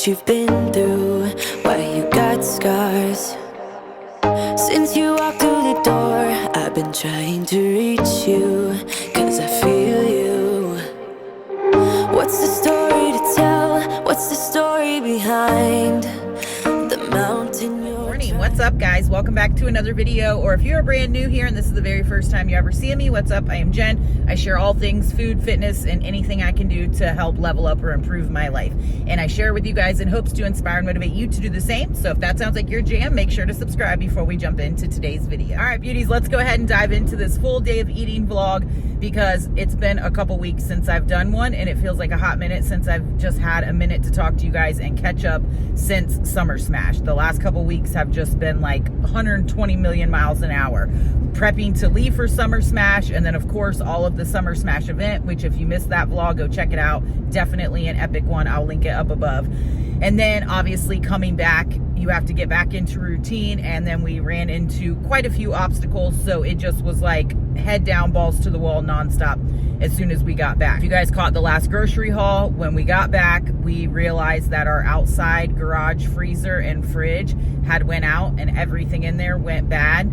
you've been through, why you got scars. Since you walked through the door, I've been trying to reach you, 'cause I feel you. What's the story to tell? What's the story behind the mountain you're Morning. What's up, guys? Welcome back to another video, or if you're brand new here and this is the very first time you ever see me, what's up? I am Jen. I share all things food, fitness, and anything I can do to help level up or improve my life. And I share with you guys in hopes to inspire and motivate you to do the same. So if that sounds like your jam, make sure to subscribe before we jump into today's video. All right, beauties, let's go ahead and dive into this full day of eating vlog, because it's been a couple weeks since I've done one, and it feels like a hot minute since I've just had a minute to talk to you guys and catch up since Summer Smash. The last couple weeks have just been like 120 million miles an hour. Prepping to leave for Summer Smash, and then of course all of the Summer Smash event, which if you missed that vlog, go check it out. Definitely an epic one. I'll link it up above. And then obviously coming back, you have to get back into routine, and then we ran into quite a few obstacles, so it just was like head down, balls to the wall nonstop as soon as we got back. If you guys caught the last grocery haul, when we got back, we realized that our outside garage freezer and fridge had went out and everything in there went bad,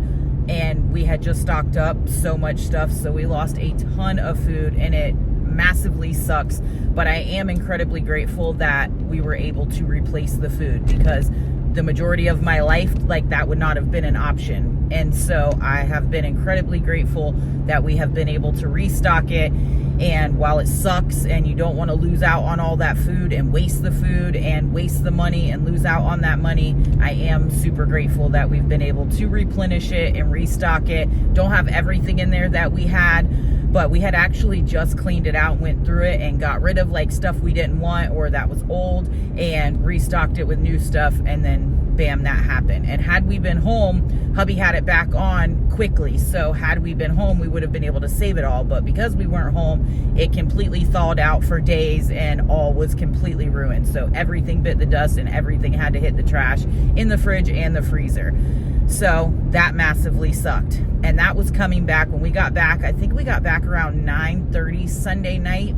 and we had just stocked up so much stuff, so we lost a ton of food, and it massively sucks. But I am incredibly grateful that we were able to replace the food, because the majority of my life, like, that would not have been an option. And so I have been incredibly grateful that we have been able to restock it. And while it sucks and you don't want to lose out on all that food and waste the food and waste the money and lose out on that money, I am super grateful that we've been able to replenish it and restock it. Don't have everything in there that we had, but we had actually just cleaned it out, went through it, and got rid of like stuff we didn't want or that was old, and restocked it with new stuff, and then bam, that happened. And had we been home, hubby had it back on quickly, so had we been home, we would have been able to save it all. But because we weren't home, it completely thawed out for days and all was completely ruined. So everything bit the dust and everything had to hit the trash in the fridge and the freezer. So that massively sucked. And that was coming back when we got back. I think we got back around 9:30 Sunday night,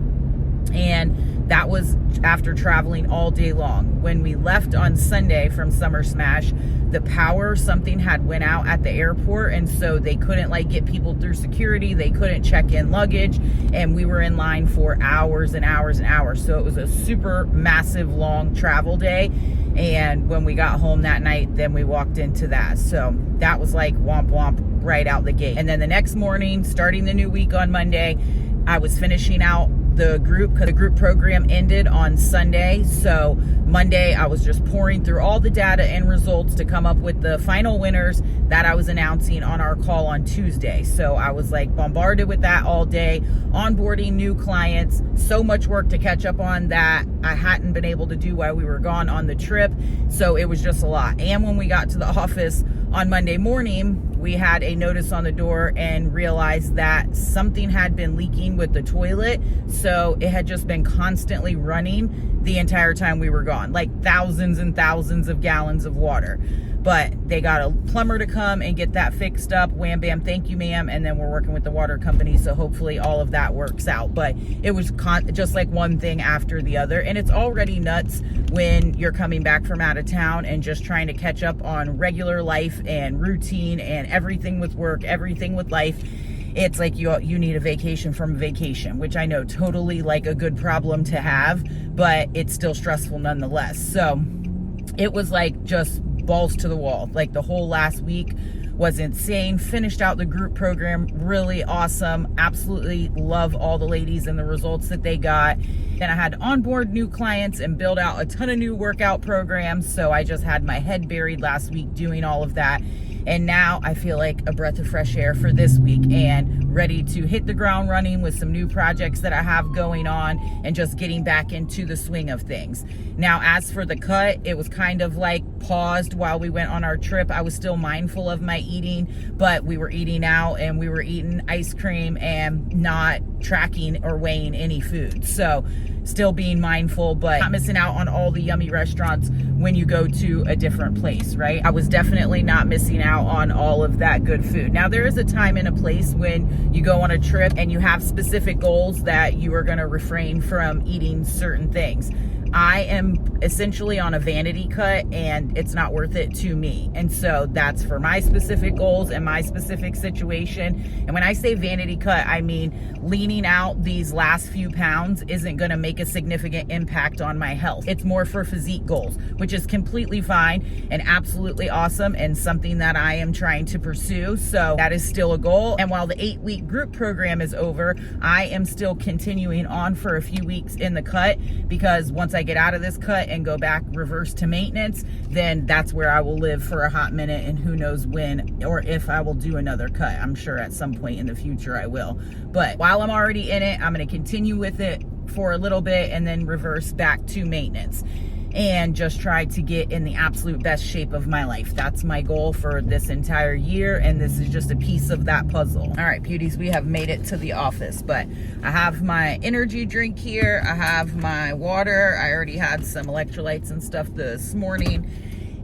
and that was after traveling all day long. When we left on Sunday from Summer Smash, the power, something had went out at the airport, and so they couldn't like get people through security. They couldn't check in luggage, and we were in line for hours and hours and hours. So it was a super massive long travel day. And when we got home that night, then we walked into that. So that was like womp womp right out the gate. And then the next morning, starting the new week on Monday, I was finishing out the group, because the group program ended on Sunday. So Monday I was just pouring through all the data and results to come up with the final winners that I was announcing on our call on Tuesday. So I was like bombarded with that all day, onboarding new clients, so much work to catch up on that I hadn't been able to do while we were gone on the trip. So it was just a lot. And when we got to the office on Monday morning, we had a notice on the door and realized that something had been leaking with the toilet. So it had just been constantly running the entire time we were gone, like thousands and thousands of gallons of water. But they got a plumber to come and get that fixed up. Wham, bam, thank you, ma'am. And then we're working with the water company, so hopefully all of that works out. But it was just like one thing after the other. And it's already nuts when you're coming back from out of town and just trying to catch up on regular life and routine and everything with work, everything with life. It's like you need a vacation from a vacation, which I know totally like a good problem to have, but it's still stressful nonetheless. So it was like just balls to the wall. Like the whole last week was insane. Finished out the group program, really awesome. Absolutely love all the ladies and the results that they got. Then I had to onboard new clients and build out a ton of new workout programs. So I just had my head buried last week doing all of that. And now I feel like a breath of fresh air for this week and ready to hit the ground running with some new projects that I have going on and just getting back into the swing of things. Now, as for the cut, it was kind of like paused while we went on our trip. I was still mindful of my eating, but we were eating out and we were eating ice cream and not tracking or weighing any food. So still being mindful, but not missing out on all the yummy restaurants when you go to a different place, right? I was definitely not missing out on all of that good food. Now, there is a time and a place when you go on a trip and you have specific goals that you are going to refrain from eating certain things. I am essentially on a vanity cut and it's not worth it to me. And so that's for my specific goals and my specific situation. And when I say vanity cut, I mean leaning out these last few pounds isn't going to make a significant impact on my health. It's more for physique goals, which is completely fine and absolutely awesome and something that I am trying to pursue. So that is still a goal. And while the 8-week group program is over, I am still continuing on for a few weeks in the cut, because once I get out of this cut and go back reverse to maintenance, then that's where I will live for a hot minute, and who knows when or if I will do another cut. I'm sure at some point in the future I will. But while I'm already in it, I'm going to continue with it for a little bit and then reverse back to maintenance and just try to get in the absolute best shape of my life. That's my goal for this entire year, and this is just a piece of that puzzle. All right, beauties, we have made it to the office, but I have my energy drink here. I have my water. I already had some electrolytes and stuff this morning.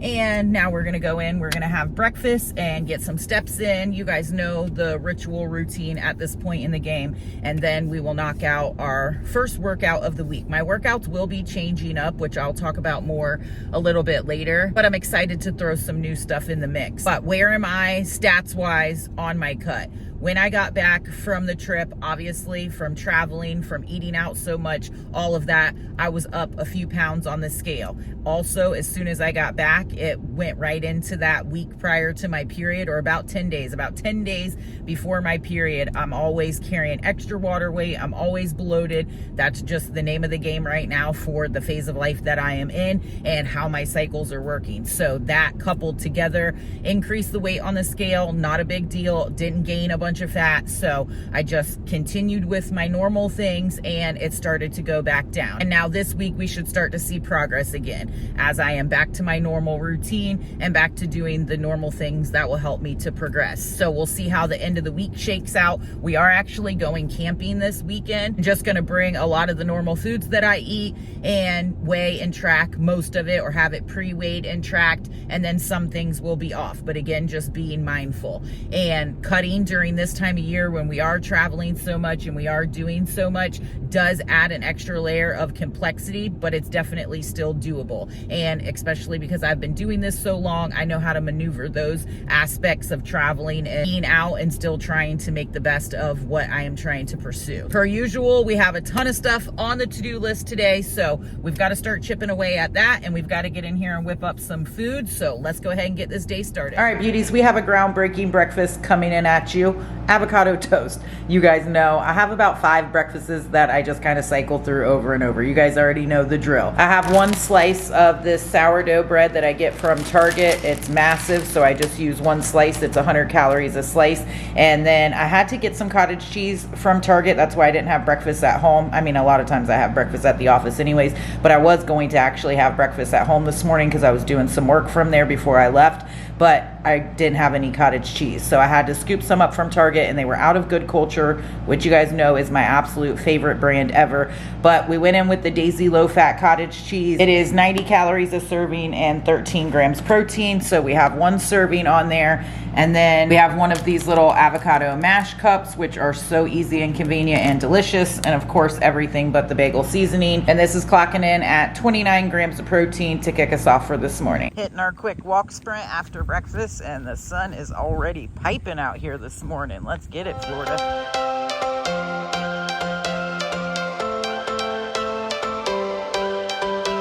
And now we're gonna go in, we're gonna have breakfast and get some steps in. You guys know the ritual routine at this point in the game. And then we will knock out our first workout of the week. My workouts will be changing up, which I'll talk about more a little bit later, but I'm excited to throw some new stuff in the mix. But where am I stats wise on my cut? When I got back from the trip, obviously from traveling, from eating out so much, all of that, I was up a few pounds on the scale. Also, as soon as I got back, it went right into that week prior to my period, or about 10 days. About 10 days before my period, I'm always carrying extra water weight. I'm always bloated. That's just the name of the game right now for the phase of life that I am in and how my cycles are working. So that coupled together increased the weight on the scale. Not a big deal. Didn't gain a bunch of fat. So I just continued with my normal things and it started to go back down. And now this week we should start to see progress again as I am back to my normal routine and back to doing the normal things that will help me to progress. So we'll see how the end of the week shakes out. We are actually going camping this weekend. I'm just going to bring a lot of the normal foods that I eat and weigh and track most of it, or have it pre-weighed and tracked, and then some things will be off. But again, just being mindful and cutting during this time of year when we are traveling so much and we are doing so much does add an extra layer of complexity, but it's definitely still doable. And especially because I've been doing this so long, I know how to maneuver those aspects of traveling and being out and still trying to make the best of what I am trying to pursue. Per usual, we have a ton of stuff on the to-do list today, so we've got to start chipping away at that, and we've got to get in here and whip up some food. So let's go ahead and get this day started. All right, beauties, we have a groundbreaking breakfast coming in at you. Avocado toast. You guys know I have about 5 breakfasts that I just kind of cycle through over and over. You guys already know the drill. I have 1 slice of this sourdough bread that I get from Target. It's massive, so I just use 1 slice. It's 100 calories a slice. And then I had to get some cottage cheese from Target. That's why I didn't have breakfast at home. I mean, a lot of times I have breakfast at the office anyways, but I was going to actually have breakfast at home this morning because I was doing some work from there before I left, but I didn't have any cottage cheese. So I had to scoop some up from Target, and they were out of Good Culture, which you guys know is my absolute favorite brand ever. But we went in with the Daisy low-fat cottage cheese. It is 90 calories a serving and 13 grams protein. So we have 1 serving on there. And then we have 1 of these little avocado mash cups, which are so easy and convenient and delicious. And of course, everything but the bagel seasoning. And this is clocking in at 29 grams of protein to kick us off for this morning. Hitting our quick walk sprint after breakfast, and the sun is already piping out here this morning. Let's get it, Florida.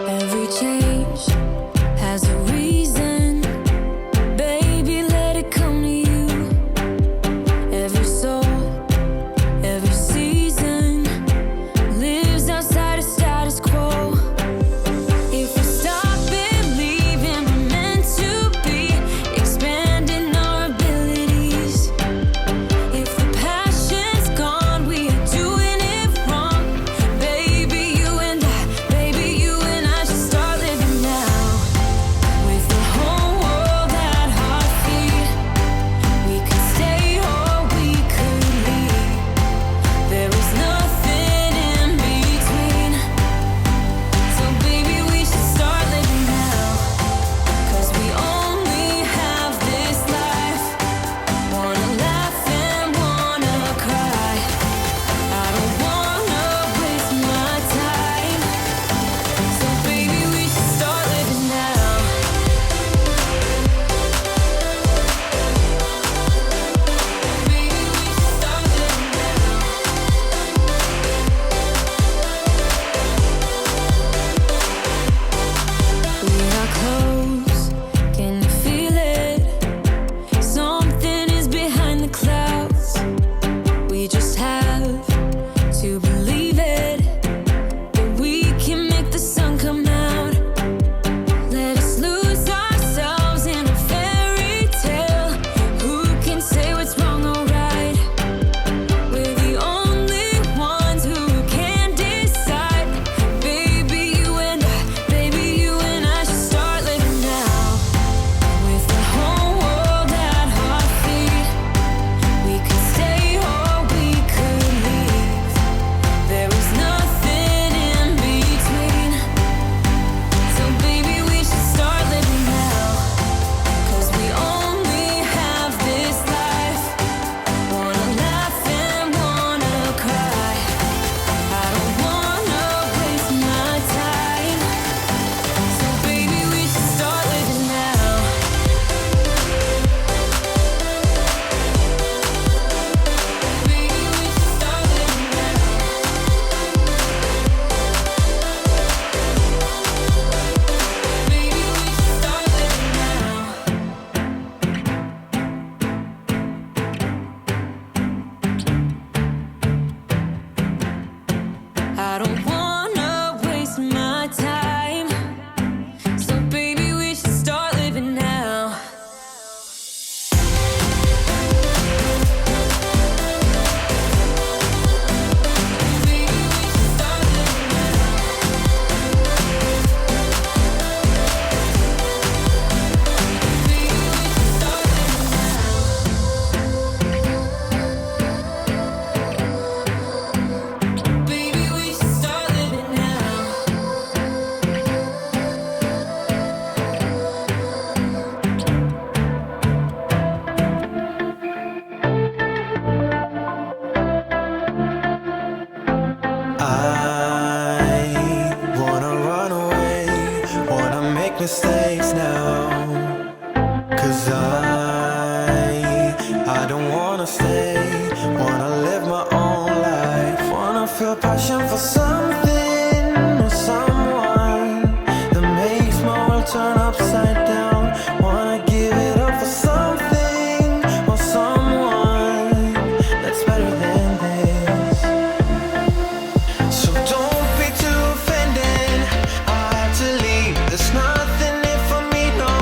Every change has a reason. Baby, let it come to you. Every soul, every season lives outside of status quo. If we stop believing we're meant to be, expanding our abilities. If the passion's gone, we are doing it wrong. Baby, you and I should start living mistakes now, 'cause I don't wanna stay, wanna live my own life, wanna feel passion for something or someone that makes my world turn upside down, wanna give it up for something or someone that's better than this. So don't be too offended, I have to leave, there's nothing in for me, no,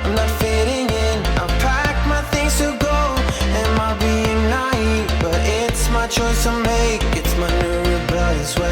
I'm not fitting in, I've packed my things to go. Am I being naive? But it's my choice to make, it's my new rebellious way.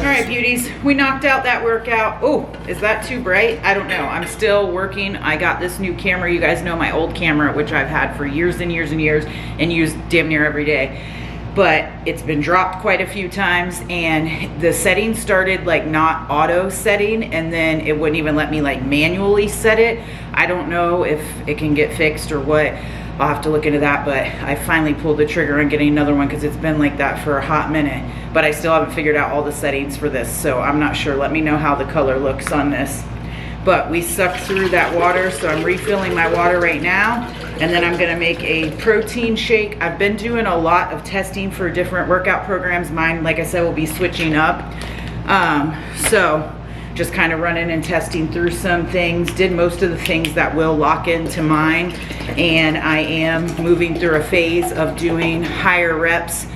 Alright beauties, we knocked out that workout. Oh, is that too bright? I don't know. I'm still working. I got this new camera. You guys know my old camera, which I've had for years and years and years and used damn near every day. But it's been dropped quite a few times, and the settings started like not auto setting, and then it wouldn't even let me like manually set it. I don't know if it can get fixed or what. I'll have to look into that, but I finally pulled the trigger on getting another one because it's been like that for a hot minute. But I still haven't figured out all the settings for this, so I'm not sure. Let me know how the color looks on this. But we sucked through that water, so I'm refilling my water right now, and then I'm gonna make a protein shake. I've been doing a lot of testing for different workout programs. Mine, like I said, will be switching up. So just kind of running and testing through some things. Did most of the things that will lock into mine, and I am moving through a phase of doing higher reps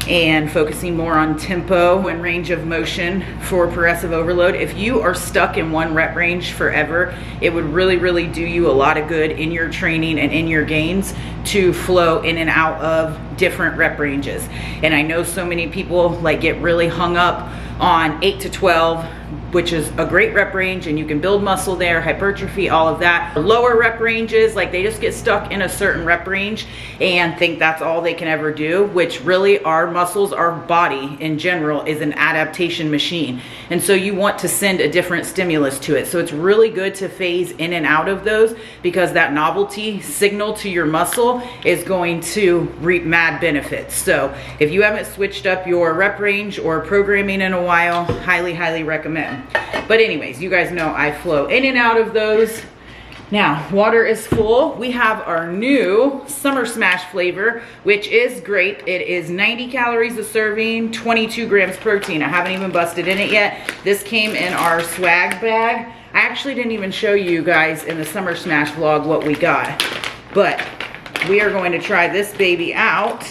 and focusing more on tempo and range of motion for progressive overload. If you are stuck in one rep range forever, it would really, really do you a lot of good in your training and in your gains to flow in and out of different rep ranges. And I know so many people like get really hung up on 8 to 12, which is a great rep range, and you can build muscle there, hypertrophy, all of that. Lower rep ranges, like they just get stuck in a certain rep range and think that's all they can ever do, which really our muscles, our body in general is an adaptation machine. And so you want to send a different stimulus to it. So it's really good to phase in and out of those, because that novelty signal to your muscle is going to reap mad benefits. So if you haven't switched up your rep range or programming in a while, highly, highly recommend. But anyways, you guys know I flow in and out of those. Now, water is full. We have our new Summer Smash flavor, which is great. It is 90 calories a serving, 22 grams protein. I haven't even busted in it yet. This came in our swag bag. I actually didn't even show you guys in the Summer Smash vlog what we got. But we are going to try this baby out,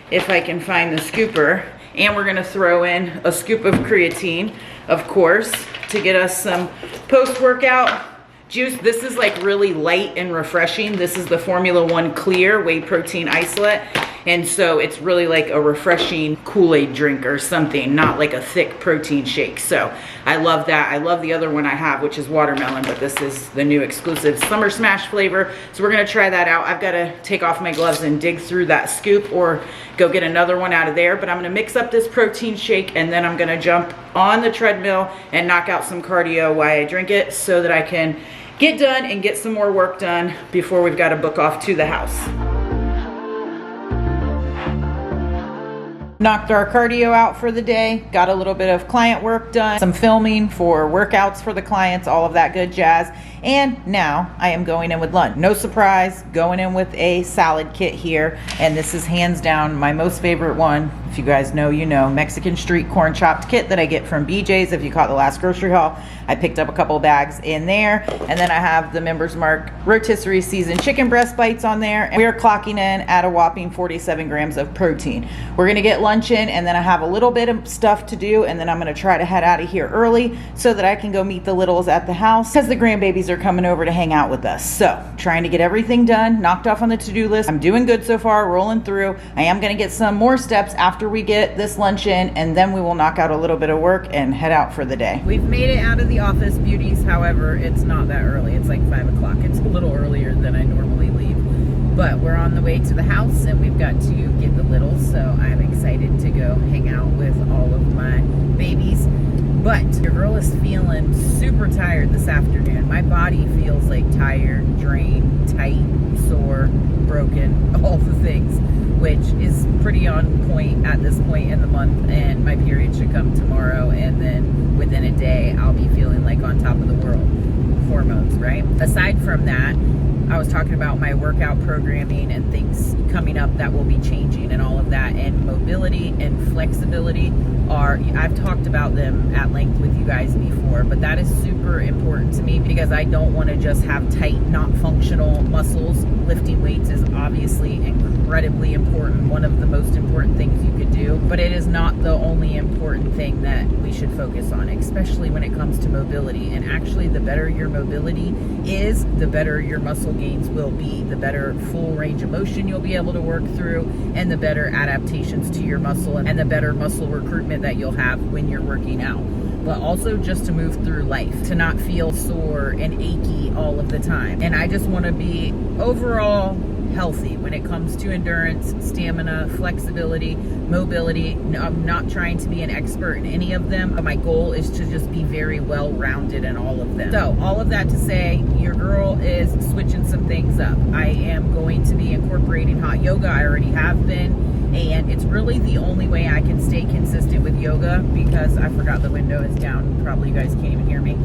if I can find the scooper. And we're gonna throw in a scoop of creatine, of course, to get us some post-workout juice. This is like really light and refreshing. This is the Formula 1 Clear Whey Protein Isolate. And so it's really like a refreshing Kool-Aid drink or something, not like a thick protein shake. So I love that. I love the other one I have, which is watermelon, but this is the new exclusive Summer Smash flavor. So we're gonna try that out. I've gotta take off my gloves and dig through that scoop or go get another one out of there, but I'm gonna mix up this protein shake and then I'm gonna jump on the treadmill and knock out some cardio while I drink it so that I can get done and get some more work done before we've got to book off to the house. Knocked our cardio out for the day, got a little bit of client work done, some filming for workouts for the clients, all of that good jazz. And now I am going in with lunch. No surprise, going in with a salad kit here. And this is hands down my most favorite one. If you guys know, you know, Mexican street corn chopped kit that I get from BJ's. If you caught the last grocery haul, I picked up a couple bags in there. And then I have the Members Mark rotisserie seasoned chicken breast bites on there. And we are clocking in at a whopping 47 grams of protein. We're gonna get lunch in and then I have a little bit of stuff to do. And then I'm gonna try to head out of here early so that I can go meet the littles at the house because the grandbabies are coming over to hang out with us. So trying to get everything done, knocked off on the to-do list. I'm doing good so far, rolling through. I am gonna get some more steps after we get this lunch in, and then we will knock out a little bit of work and head out for the day. We've made it out of the office, beauties. However, it's not that early. It's like 5 o'clock. It's a little earlier than I normally leave. But we're on the way to the house and we've got to get the littles. So I'm excited to go hang out with all of my babies. But your girl is feeling super tired this afternoon. My body feels like tired, drained, tight, sore, broken, all the things, which is pretty on point at this point in the month. And my period should come tomorrow. And then within a day, I'll be feeling like on top of the world. Hormones, right? Aside from that, I was talking about my workout programming and things coming up that will be changing and all of that. And mobility and flexibility are, I've talked about them at length with you guys before, but that is super important to me because I don't want to just have tight, not functional muscles. Lifting weights is obviously incredibly important, one of the most important things you could do, but it is not the only important thing that we should focus on, especially when it comes to mobility. And actually, the better your mobility is, the better your muscle gains will be, the better full range of motion you'll be able to work through, and the better adaptations to your muscle and the better muscle recruitment that you'll have when you're working out. But also just to move through life, to not feel sore and achy all of the time. And I just want to be overall healthy when it comes to endurance, stamina, flexibility, mobility. I'm not trying to be an expert in any of them, but my goal is to just be very well-rounded in all of them. So all of that to say, your girl is switching some things up. I am going to be incorporating hot yoga. I already have been. And it's really the only way I can stay consistent with yoga because I forgot the window is down. Probably you guys can't even hear me.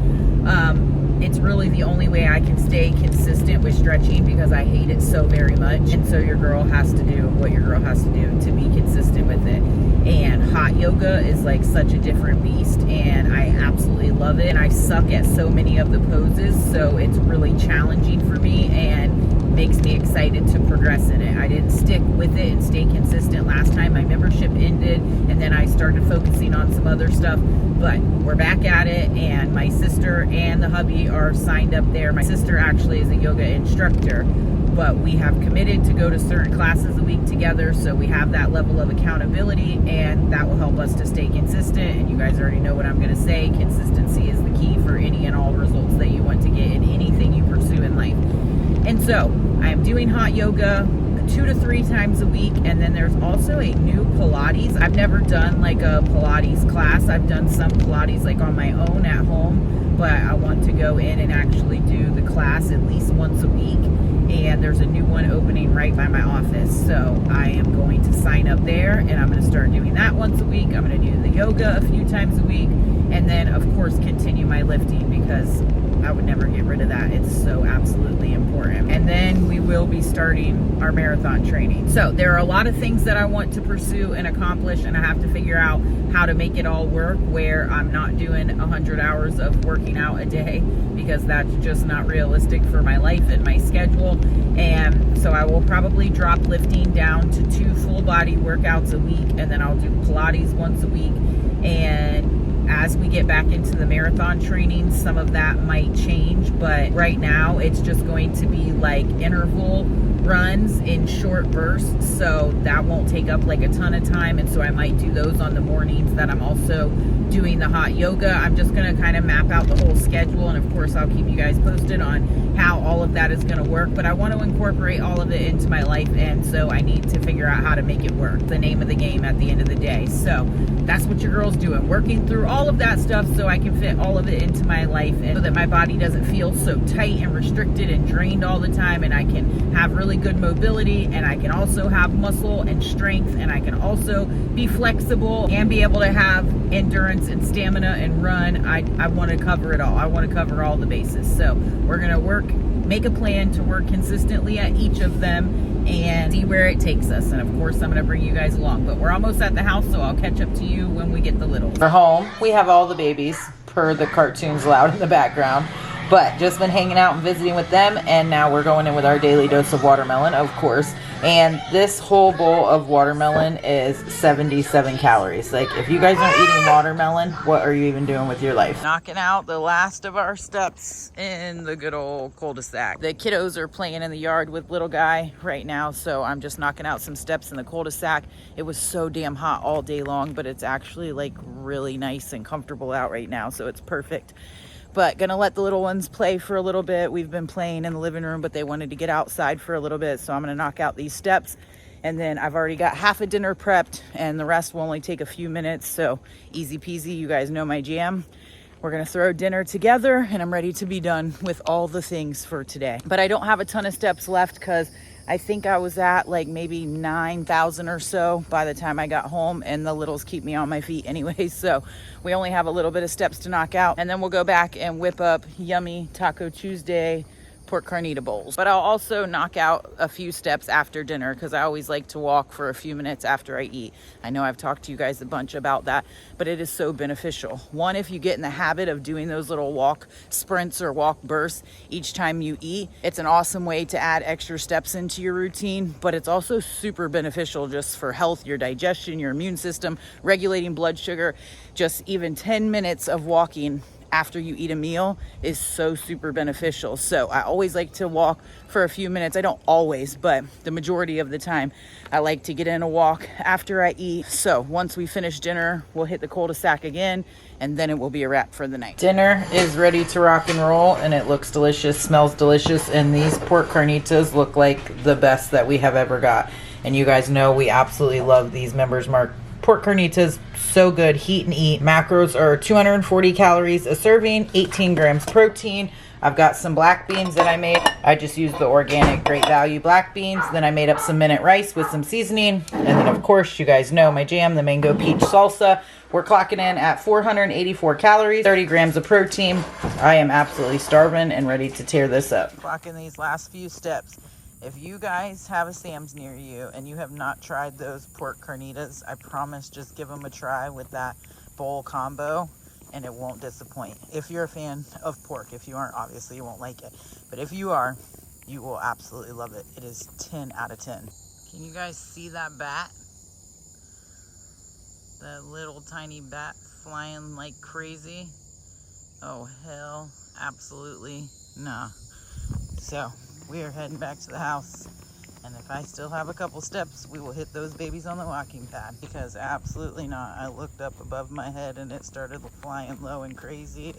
It's really the only way I can stay consistent with stretching because I hate it so very much. And so your girl has to do what your girl has to do to be consistent with it. And hot yoga is like such a different beast and I absolutely love it. And I suck at so many of the poses, so it's really challenging for me and makes me excited to progress in it. I didn't stick with it and stay consistent last time. My membership ended and then I started focusing on some other stuff, but we're back at it and my sister and the hubby are signed up there. My sister actually is a yoga instructor, but we have committed to go to certain classes a week together, so we have that level of accountability and that will help us to stay consistent. And you guys already know what I'm going to say. Consistency is the key for any and all results that you want to get in anything you pursue in life. And so I am doing hot yoga 2 to 3 times a week. And then there's also a new Pilates. I've never done like a Pilates class. I've done some Pilates like on my own at home, but I want to go in and actually do the class at least once a week. And there's a new one opening right by my office. So I am going to sign up there and I'm going to start doing that once a week. I'm going to do the yoga a few times a week. And then of course continue my lifting because I would never get rid of that. It's so absolutely important. And then we will be starting our marathon training. So there are a lot of things that I want to pursue and accomplish, and I have to figure out how to make it all work where I'm not doing 100 hours of working out a day because that's just not realistic for my life and my schedule. And so I will probably drop lifting down to 2 full body workouts a week, and then I'll do Pilates once a week. And as we get back into the marathon training, some of that might change, but right now it's just going to be like interval runs in short bursts, so that won't take up like a ton of time, and so I might do those on the mornings that I'm also doing the hot yoga. I'm just going to kind of map out the whole schedule, and of course I'll keep you guys posted on how all of that is going to work, but I want to incorporate all of it into my life, and so I need to figure out how to make it work. The name of the game at the end of the day. So that's what your girl's doing, working through all of that stuff so I can fit all of it into my life, and so that my body doesn't feel so tight and restricted and drained all the time, and I can have really good mobility, and I can also have muscle and strength, and I can also be flexible and be able to have endurance and stamina and run. I want to cover it all. I want to cover all the bases. So we're going to make a plan to work consistently at each of them and see where it takes us. And of course I'm going to bring you guys along, but we're almost at the house, so I'll catch up to you when we get the littles. We're home. We have all the babies per the cartoons loud in the background, but just been hanging out and visiting with them, and now we're going in with our daily dose of watermelon, of course. And this whole bowl of watermelon is 77 calories. Like, if you guys aren't eating watermelon, what are you even doing with your life? Knocking out the last of our steps in the good old cul-de-sac. The kiddos are playing in the yard with little guy right now, so I'm just knocking out some steps in the cul-de-sac. It was so damn hot all day long, but it's actually like really nice and comfortable out right now, so it's perfect. But gonna let the little ones play for a little bit. We've been playing in the living room, but they wanted to get outside for a little bit, so I'm gonna knock out these steps, and then I've already got half a dinner prepped, and the rest will only take a few minutes, so easy peasy. You guys know my jam. We're gonna throw dinner together, and I'm ready to be done with all the things for today. But I don't have a ton of steps left because I think I was at like maybe 9,000 or so by the time I got home, and the littles keep me on my feet anyway, so we only have a little bit of steps to knock out, and then we'll go back and whip up yummy Taco Tuesday pork carnita bowls. But I'll also knock out a few steps after dinner because I always like to walk for a few minutes after I eat. I know I've talked to you guys a bunch about that, but it is so beneficial. One, if you get in the habit of doing those little walk sprints or walk bursts each time you eat, it's an awesome way to add extra steps into your routine, but it's also super beneficial just for health, your digestion, your immune system, regulating blood sugar. Just even 10 minutes of walking after you eat a meal is so super beneficial. So I always like to walk for a few minutes. I don't always, but the majority of the time I like to get in a walk after I eat. So once we finish dinner, we'll hit the cul-de-sac again, and then it will be a wrap for the night. Dinner is ready to rock and roll, and it looks delicious, smells delicious, and these pork carnitas look like the best that we have ever got. And you guys know we absolutely love these Members Mark pork carnitas. So good, heat and eat. Macros are 240 calories a serving, 18 grams protein. I've got some black beans that I made. I just used the organic Great Value black beans. Then I made up some minute rice with some seasoning. And then of course, you guys know my jam, the mango peach salsa. We're clocking in at 484 calories, 30 grams of protein. I am absolutely starving and ready to tear this up. Clocking these last few steps. If you guys have a Sam's near you and you have not tried those pork carnitas, I promise just give them a try with that bowl combo and it won't disappoint. If you're a fan of pork, if you aren't, obviously you won't like it. But if you are, you will absolutely love it. It is 10 out of 10. Can you guys see that bat? That little tiny bat flying like crazy. Oh hell, absolutely nah. So we are heading back to the house, and if I still have a couple steps, we will hit those babies on the walking pad, because absolutely not. I looked up above my head and it started flying low and crazy.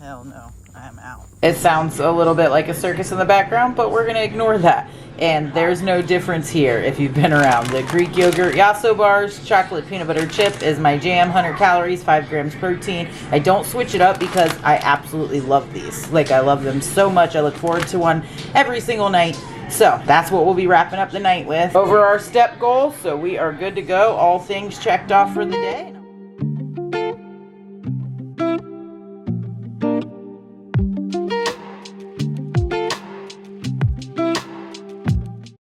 Hell no, I am out. It sounds a little bit like a circus in the background, but we're gonna ignore that. And there's no difference here if you've been around. The Greek yogurt Yasso bars, chocolate peanut butter chip is my jam, 100 calories, 5 grams protein. I don't switch it up because I absolutely love these. Like, I love them so much. I look forward to one every single night. So that's what we'll be wrapping up the night with. Over our step goal, so we are good to go. All things checked off for the day.